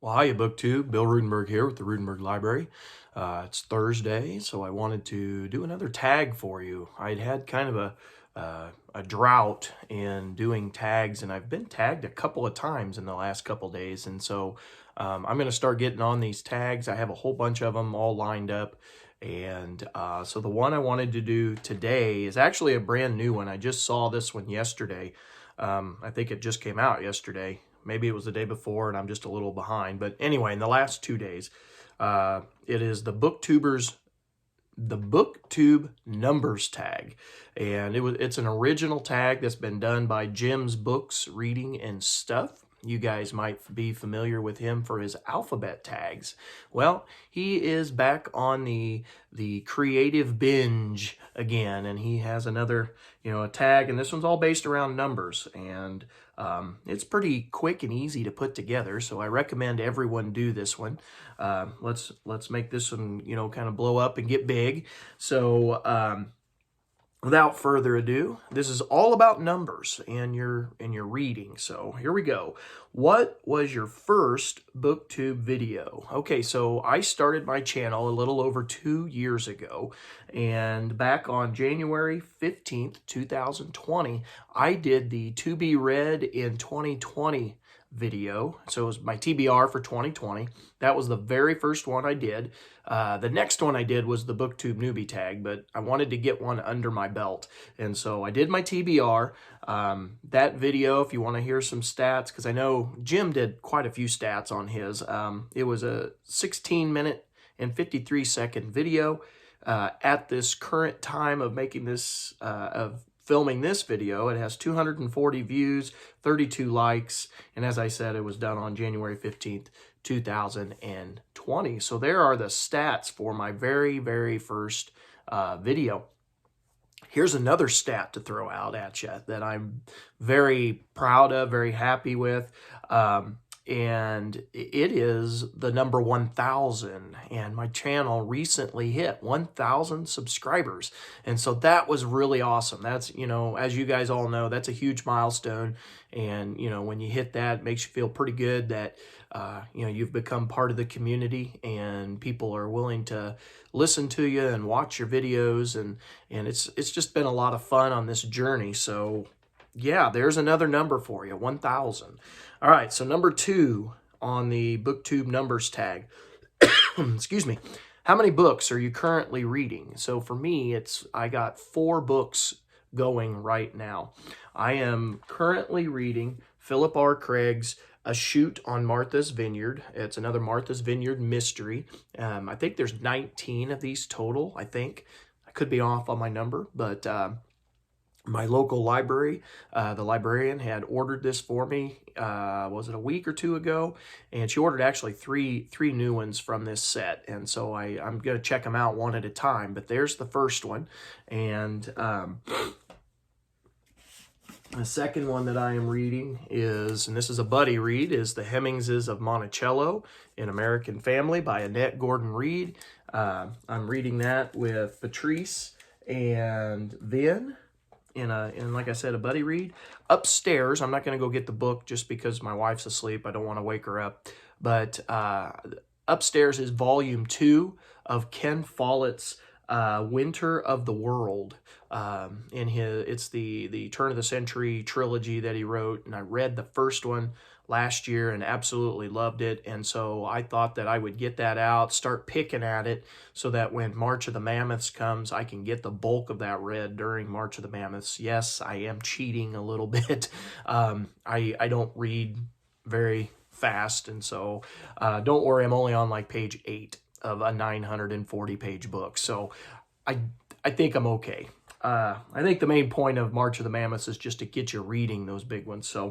Well, hiya, BookTube. Bill Ruttenberg here with the Ruttenberg Library. It's Thursday, so I wanted to do another tag for you. I'd had kind of a drought in doing tags, and I've been tagged a couple of times in the last couple days, and so I'm going to start getting on these tags. I have a whole bunch of them all lined up, and so the one I wanted to do today is actually a brand new one. I just saw this one yesterday. I think it just came out yesterday. Maybe it was the day before and I'm just a little behind. But anyway, in the last 2 days, it is the BookTube Numbers Tag. And it's an original tag that's been done by Jim's Books, Reading, and Stuff. You guys might be familiar with him for his alphabet tags. Well, he is back on the creative binge again, and he has another, a tag, and this one's all based around numbers, and it's pretty quick and easy to put together, so I recommend everyone do this one. Let's make this one, kind of blow up and get big. So, without further ado, this is all about numbers and your reading. So here we go. What was your first BookTube video? Okay, so I started my channel a little over 2 years ago, and back on January 15th, 2020, I did the To Be Read in 2020 video. So it was my TBR for 2020. That was the very first one I did. The next one I did was the BookTube newbie tag, but I wanted to get one under my belt. And so I did my TBR. That video, if you want to hear some stats, because I know Jim did quite a few stats on his, it was a 16-minute and 53-second video. At this current time of making this, of filming this video, it has 240 views, 32 likes, and as I said, it was done on January 15th, 2020. So there are the stats for my very, very first video. Here's another stat to throw out at you that I'm very proud of, very happy with. And it is the number 1,000, and my channel recently hit 1,000 subscribers, and so that was really awesome. That's, as you guys all know, that's a huge milestone, and when you hit that, it makes you feel pretty good that you've become part of the community and people are willing to listen to you and watch your videos, and it's just been a lot of fun on this journey. So yeah, there's another number for you, 1,000. All right, so number 2 on the BookTube Numbers Tag. Excuse me. How many books are you currently reading? So for me, I got 4 books going right now. I am currently reading Philip R. Craig's A Shoot on Martha's Vineyard. It's another Martha's Vineyard mystery. I think there's 19 of these total, I think. I could be off on my number, but my local library, the librarian had ordered this for me, was it a week or 2 ago? And she ordered actually three new ones from this set. And so I'm going to check them out one at a time. But there's the first one. And the second one that I am reading is, and this is a buddy read, is The Hemingses of Monticello, An American Family by Annette Gordon Reed. I'm reading that with Patrice and Vin. In like I said, a buddy read. Upstairs, I'm not going to go get the book just because my wife's asleep. I don't want to wake her up. But upstairs is volume 2 of Ken Follett's Winter of the World. It's the turn of the century trilogy that he wrote, and I read the first one last year and absolutely loved it, and so I thought that I would get that out, start picking at it, so that when March of the Mammoths comes, I can get the bulk of that read during March of the Mammoths. Yes, I am cheating a little bit. I don't read very fast, and so don't worry, I'm only on like page 8 of a 940-page book, so I think I'm okay. I think the main point of March of the Mammoths is just to get you reading those big ones, so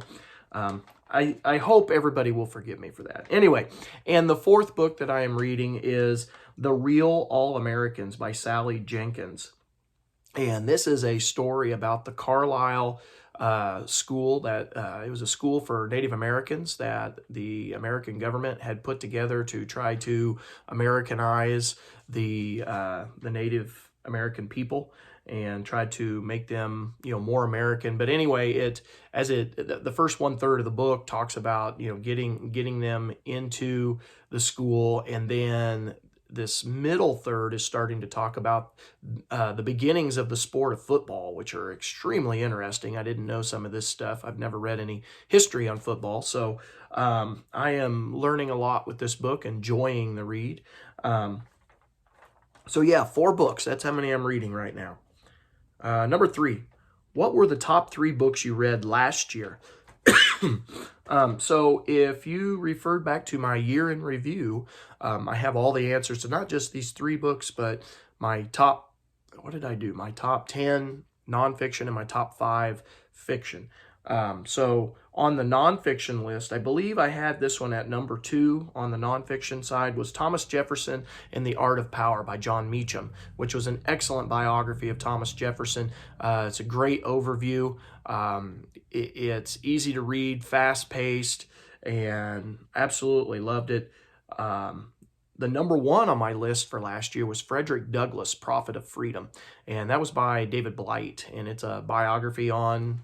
I hope everybody will forgive me for that. Anyway, and the 4th book that I am reading is The Real All-Americans by Sally Jenkins. And this is a story about the Carlisle school that it was a school for Native Americans that the American government had put together to try to Americanize the Native American people. and tried to make them, more American. But anyway, the first 1/3 of the book talks about, getting them into the school, and then this middle third is starting to talk about the beginnings of the sport of football, which are extremely interesting. I didn't know some of this stuff. I've never read any history on football, so I am learning a lot with this book, enjoying the read. So yeah, 4 books. That's how many I'm reading right now. Number 3, what were the top 3 books you read last year? So if you referred back to my year in review, I have all the answers to not just these 3 books, but my top, what did I do? My top 10 nonfiction and my top 5 fiction. So on the nonfiction list, I believe I had this one at number 2 on the nonfiction side, was Thomas Jefferson and the Art of Power by John Meacham, which was an excellent biography of Thomas Jefferson. It's a great overview. It's easy to read, fast-paced, and absolutely loved it. The number 1 on my list for last year was Frederick Douglass, Prophet of Freedom, and that was by David Blight, and it's a biography on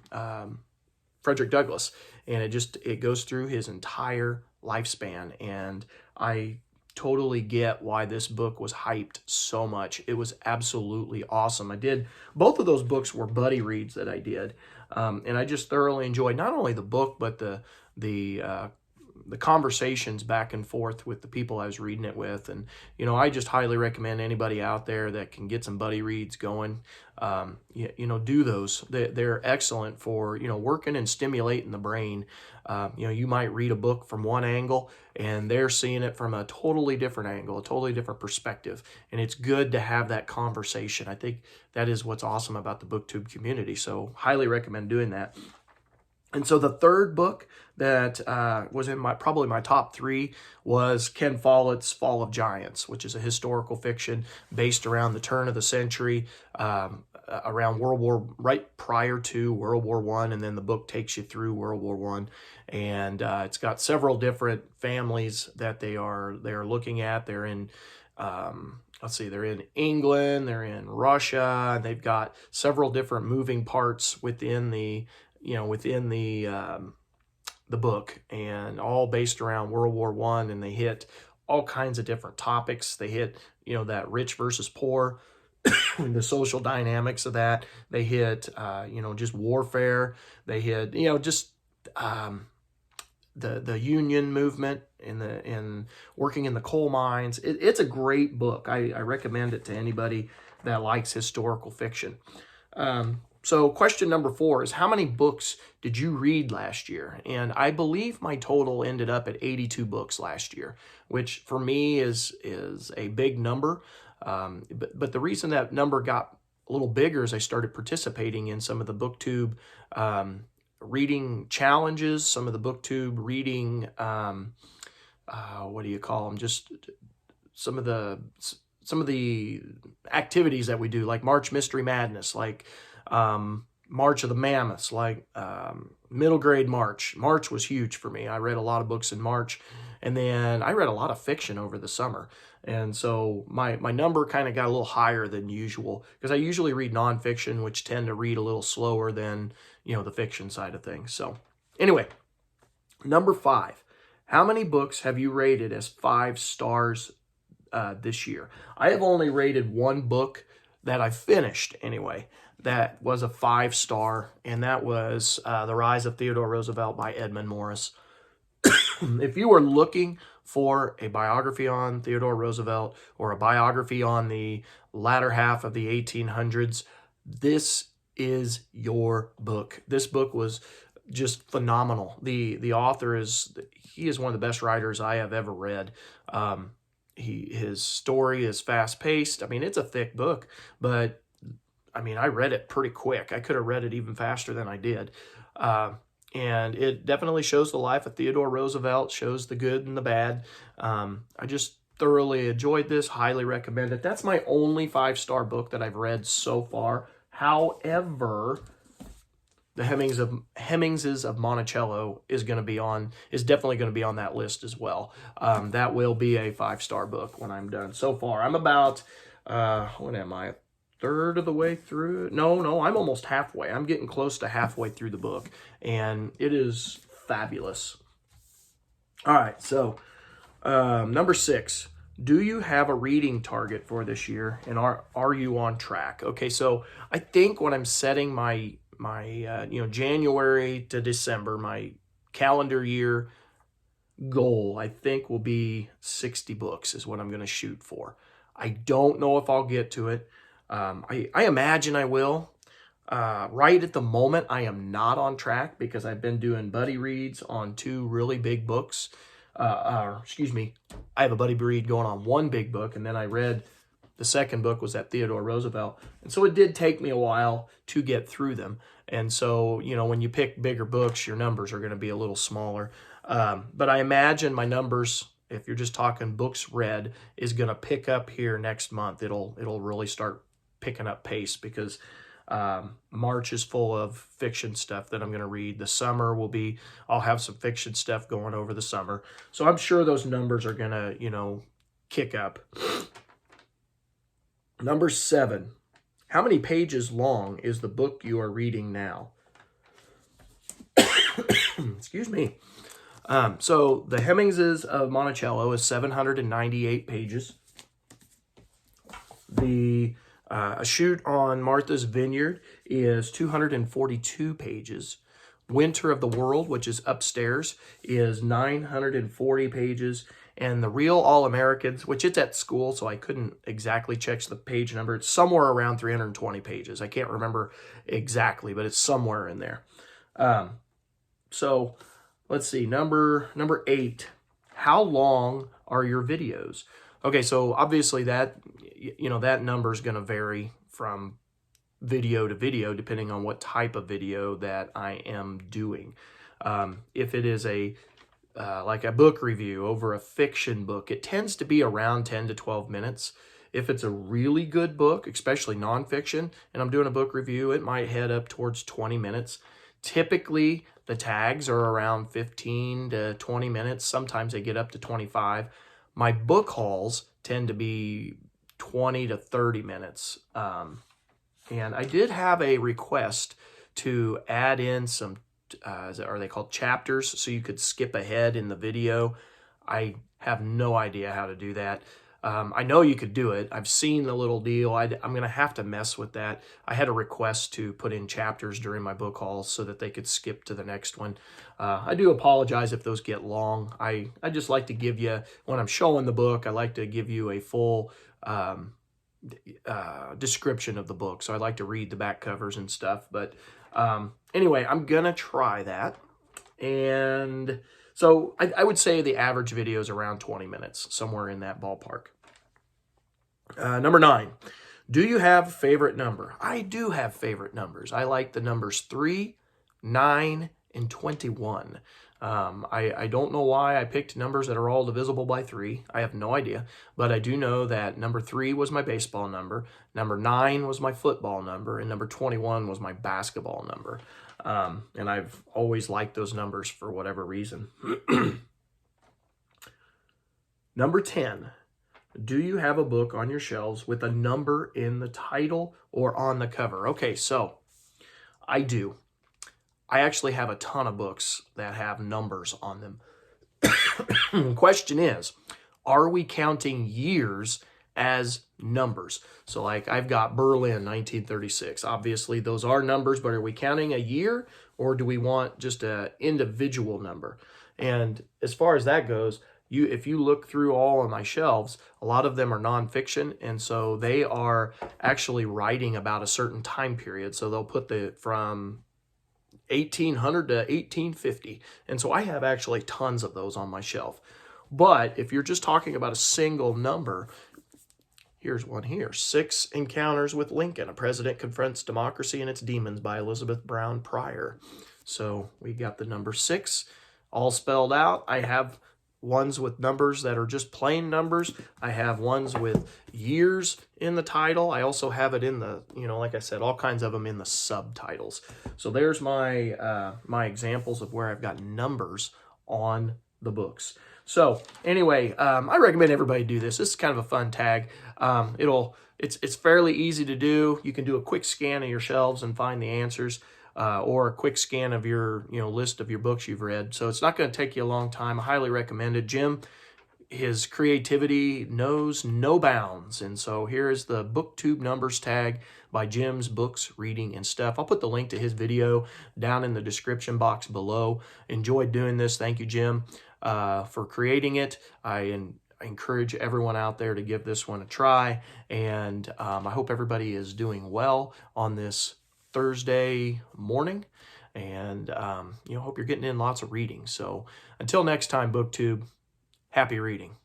Frederick Douglass, and it goes through his entire lifespan, and I totally get why this book was hyped so much. It was absolutely awesome. Both of those books were buddy reads that I did, and I just thoroughly enjoyed not only the book, but the conversations back and forth with the people I was reading it with. And, I just highly recommend anybody out there that can get some buddy reads going, do those. They're excellent for, working and stimulating the brain. You might read a book from one angle and they're seeing it from a totally different angle, a totally different perspective. And it's good to have that conversation. I think that is what's awesome about the BookTube community. So highly recommend doing that. And so the third book that was in probably my top 3 was Ken Follett's Fall of Giants, which is a historical fiction based around the turn of the century, around right prior to World War I, and then the book takes you through World War I. And it's got several different families that they're looking at. They're in they're in England, they're in Russia, and they've got several different moving parts within the book, and all based around World War I, and they hit all kinds of different topics. They hit, that rich versus poor, the social dynamics of that. They hit, just warfare. They hit, the union movement and working in the coal mines. It's a great book. I recommend it to anybody that likes historical fiction. So question number 4 is, how many books did you read last year? And I believe my total ended up at 82 books last year, which for me is a big number. But the reason that number got a little bigger is I started participating in some of the BookTube reading challenges, some of the BookTube reading, what do you call them? Just some of the activities that we do, like March Mystery Madness, like March of the Mammoths, like middle grade March. March was huge for me. I read a lot of books in March, and then I read a lot of fiction over the summer. And so my number kind of got a little higher than usual, because I usually read nonfiction, which tend to read a little slower than, the fiction side of things. So anyway, number 5, how many books have you rated as 5 stars this year? I have only rated 1 book that I finished anyway that was a 5-star, and that was The Rise of Theodore Roosevelt by Edmund Morris. If you are looking for a biography on Theodore Roosevelt, or a biography on the latter half of the 1800s, this is your book. This book was just phenomenal. The author is one of the best writers I have ever read. His story is fast-paced. I mean, it's a thick book, but I read it pretty quick. I could have read it even faster than I did. And it definitely shows the life of Theodore Roosevelt, shows the good and the bad. I just thoroughly enjoyed this, highly recommend it. That's my only 5-star book that I've read so far. However, the Hemingses of Monticello is definitely going to be on that list as well. That will be a 5-star book when I'm done. So far, I'm about, what am I? third of the way through. No, I'm almost halfway. I'm getting close to halfway through the book, and it is fabulous. All right, so number 6. Do you have a reading target for this year, and are you on track? Okay, so I think when I'm setting my January to December, my calendar year goal, I think will be 60 books is what I'm going to shoot for. I don't know if I'll get to it. I imagine I will. Right at the moment, I am not on track because I've been doing buddy reads on 2 really big books. I have a buddy read going on 1 big book, and then I read the second book was at Theodore Roosevelt. And so it did take me a while to get through them. And so, when you pick bigger books, your numbers are going to be a little smaller. But I imagine my numbers, if you're just talking books read, is going to pick up here next month. It'll really start picking up pace because March is full of fiction stuff that I'm going to read. The summer I'll have some fiction stuff going over the summer. So I'm sure those numbers are going to, kick up. Number 7, how many pages long is the book you are reading now? Excuse me. So the Hemingses of Monticello is 798 pages. The A Shoot on Martha's Vineyard is 242 pages. Winter of the World, which is upstairs, is 940 pages. And The Real All-Americans, which it's at school, so I couldn't exactly check the page number. It's somewhere around 320 pages. I can't remember exactly, but it's somewhere in there. So let's see, number 8. How long are your videos? Okay, so obviously that number is going to vary from video to video depending on what type of video that I am doing. If it is like a book review over a fiction book, it tends to be around 10 to 12 minutes. If it's a really good book, especially nonfiction, and I'm doing a book review, it might head up towards 20 minutes. Typically, the tags are around 15 to 20 minutes. Sometimes they get up to 25. My book hauls tend to be 20 to 30 minutes. And I did have a request to add in some, are they called chapters? So you could skip ahead in the video. I have no idea how to do that. I know you could do it. I've seen the little deal. I'm going to have to mess with that. I had a request to put in chapters during my book hauls so that they could skip to the next one. I do apologize if those get long. I just like to give you, when I'm showing the book, I like to give you a full description of the book. So I like to read the back covers and stuff. But anyway, I'm going to try that. And so I would say the average video is around 20 minutes, somewhere in that ballpark. Number 9, do you have a favorite number? I do have favorite numbers. I like the numbers 3, 9, and 21. I don't know why I picked numbers that are all divisible by 3. I have no idea. But I do know that number 3 was my baseball number, number 9 was my football number, and number 21 was my basketball number. And I've always liked those numbers for whatever reason. Number 10. Do you have a book on your shelves with a number in the title or on the cover? Okay, so I do. I actually have a ton of books that have numbers on them. The question is, are we counting years as numbers? So like I've got Berlin 1936. Obviously those are numbers, but are we counting a year or do we want just an individual number? And as far as that goes, if you look through all of my shelves, a lot of them are nonfiction, and so they are actually writing about a certain time period. So they'll put from 1800 to 1850. And so I have actually tons of those on my shelf. But if you're just talking about a single number, here's one here. 6 Encounters with Lincoln, A President Confronts Democracy and Its Demons by Elizabeth Brown Pryor. So we got the number 6 all spelled out. I have ones with numbers that are just plain numbers. I have ones with years in the title. I also have it in the, like I said, all kinds of them in the subtitles. So there's my my examples of where I've got numbers on the books. So anyway, I recommend everybody do this. This is kind of a fun tag. It'll It's fairly easy to do. You can do a quick scan of your shelves and find the answers, or a quick scan of your list of your books you've read. So it's not going to take you a long time. I highly recommend it. Jim, his creativity knows no bounds. And so here is the BookTube Numbers Tag by Jim's Books, Reading, and Stuff. I'll put the link to his video down in the description box below. Enjoyed doing this. Thank you, Jim, for creating it. I encourage everyone out there to give this one a try. And I hope everybody is doing well on this Thursday morning. And, hope you're getting in lots of reading. So until next time, BookTube, happy reading.